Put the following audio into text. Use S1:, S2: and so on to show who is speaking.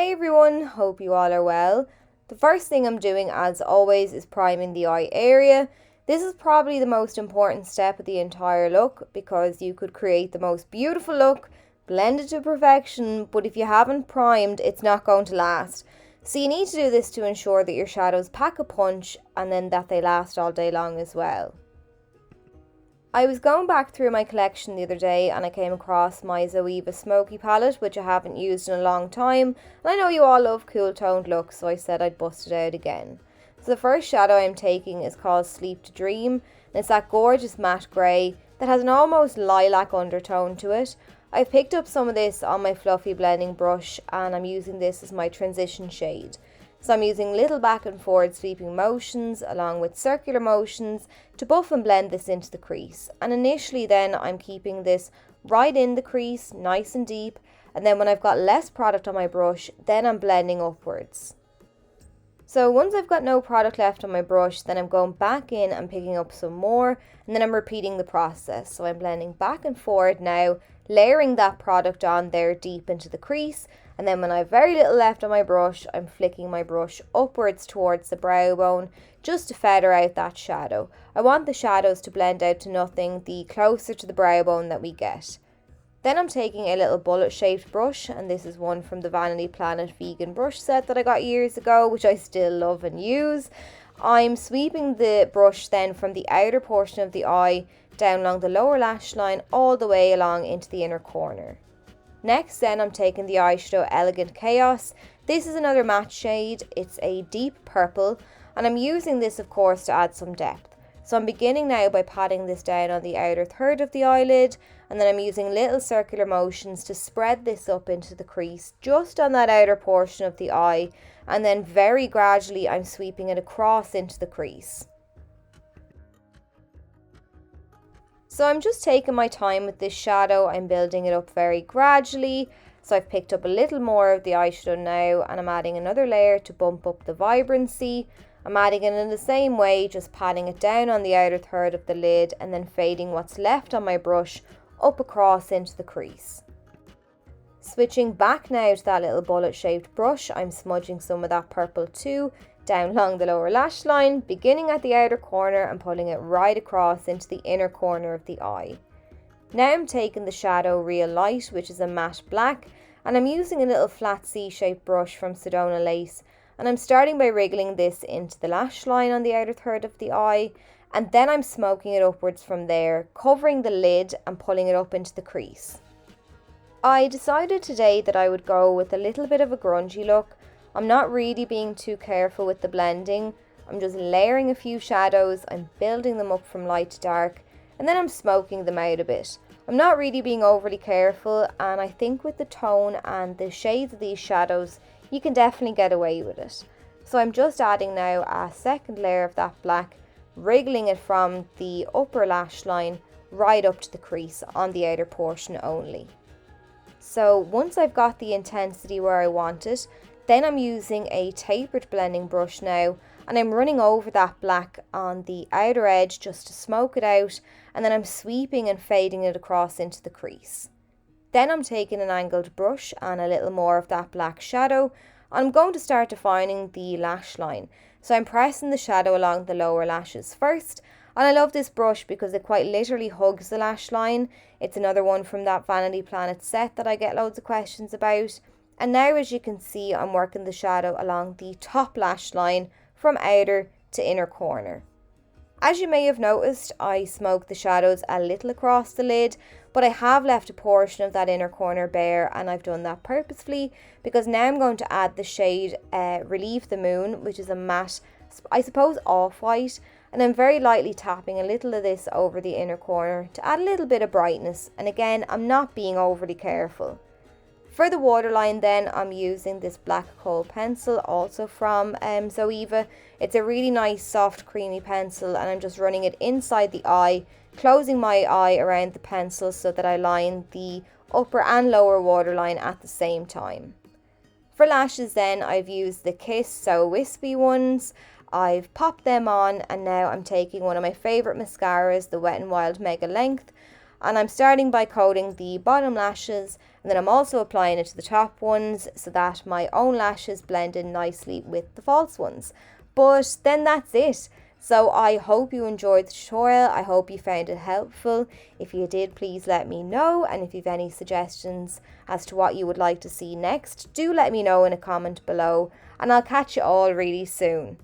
S1: Hey everyone, hope you all are well. The first thing I'm doing as always is priming the eye area. This is probably the most important step of the entire look because you could create the most beautiful look, blend it to perfection, but if you haven't primed, it's not going to last. So you need to do this to ensure that your shadows pack a punch and then that they last all day long as well. I was going back through my collection the other day and I came across my Zoeva Smokey palette, which I haven't used in a long time, and I know you all love cool toned looks, so I said I'd bust it out again. So the first shadow I'm taking is called Sleep to Dream, and it's that gorgeous matte grey that has an almost lilac undertone to it. I've picked up some of this on my fluffy blending brush and I'm using this as my transition shade. So I'm using little back and forward sweeping motions along with circular motions to buff and blend this into the crease. And initially then I'm keeping this right in the crease, nice and deep, and then when I've got less product on my brush, then I'm blending upwards. So once I've got no product left on my brush, then I'm going back in and picking up some more, and then I'm repeating the process. So I'm blending back and forward now, layering that product on there deep into the crease, and then when I have very little left on my brush, I'm flicking my brush upwards towards the brow bone just to feather out that shadow. I want the shadows to blend out to nothing the closer to the brow bone that we get. Then I'm taking a little bullet shaped brush, and this is one from the Vanity Planet vegan brush set that I got years ago, which I still love and use. I'm sweeping the brush then from the outer portion of the eye down along the lower lash line all the way along into the inner corner. Next then I'm taking the eyeshadow Elegant Chaos. This is another matte shade, it's a deep purple, and I'm using this of course to add some depth. So I'm beginning now by patting this down on the outer third of the eyelid, and then I'm using little circular motions to spread this up into the crease just on that outer portion of the eye, and then very gradually I'm sweeping it across into the crease. So I'm just taking my time with this shadow, I'm building it up very gradually. So I've picked up a little more of the eyeshadow now and I'm adding another layer to bump up the vibrancy. I'm adding it in the same way, just patting it down on the outer third of the lid and then fading what's left on my brush up across into the crease. Switching back now to that little bullet shaped brush, I'm smudging some of that purple too, down along the lower lash line, beginning at the outer corner and pulling it right across into the inner corner of the eye. Now I'm taking the shadow Real Light, which is a matte black, and I'm using a little flat C-shaped brush from Sedona Lace, and I'm starting by wriggling this into the lash line on the outer third of the eye, and then I'm smoking it upwards from there, covering the lid and pulling it up into the crease. I decided today that I would go with a little bit of a grungy look. I'm not really being too careful with the blending. I'm just layering a few shadows, I'm building them up from light to dark, and then I'm smoking them out a bit. I'm not really being overly careful, and I think with the tone and the shades of these shadows, you can definitely get away with it. So I'm just adding now a second layer of that black, wriggling it from the upper lash line right up to the crease on the outer portion only. So once I've got the intensity where I want it, then I'm using a tapered blending brush now and I'm running over that black on the outer edge just to smoke it out, and then I'm sweeping and fading it across into the crease. Then I'm taking an angled brush and a little more of that black shadow. I'm going to start defining the lash line. So I'm pressing the shadow along the lower lashes first, and I love this brush because it quite literally hugs the lash line. It's another one from that Vanity Planet set that I get loads of questions about. And now as you can see, I'm working the shadow along the top lash line from outer to inner corner. As you may have noticed, I smoked the shadows a little across the lid, but I have left a portion of that inner corner bare, and I've done that purposefully because now I'm going to add the shade Relieve the Moon, which is a matte, I suppose off-white, and I'm very lightly tapping a little of this over the inner corner to add a little bit of brightness, and again, I'm not being overly careful. For the waterline then, I'm using this black coal pencil, also from Zoeva. It's a really nice soft creamy pencil, and I'm just running it inside the eye, closing my eye around the pencil so that I line the upper and lower waterline at the same time. For lashes then, I've used the Kiss So Wispy ones. I've popped them on, and now I'm taking one of my favourite mascaras, the Wet n Wild Mega Length. And I'm starting by coating the bottom lashes, and then I'm also applying it to the top ones so that my own lashes blend in nicely with the false ones. But then that's it. So I hope you enjoyed the tutorial. I hope you found it helpful. If you did, please let me know. And if you have any suggestions as to what you would like to see next, do let me know in a comment below. And I'll catch you all really soon.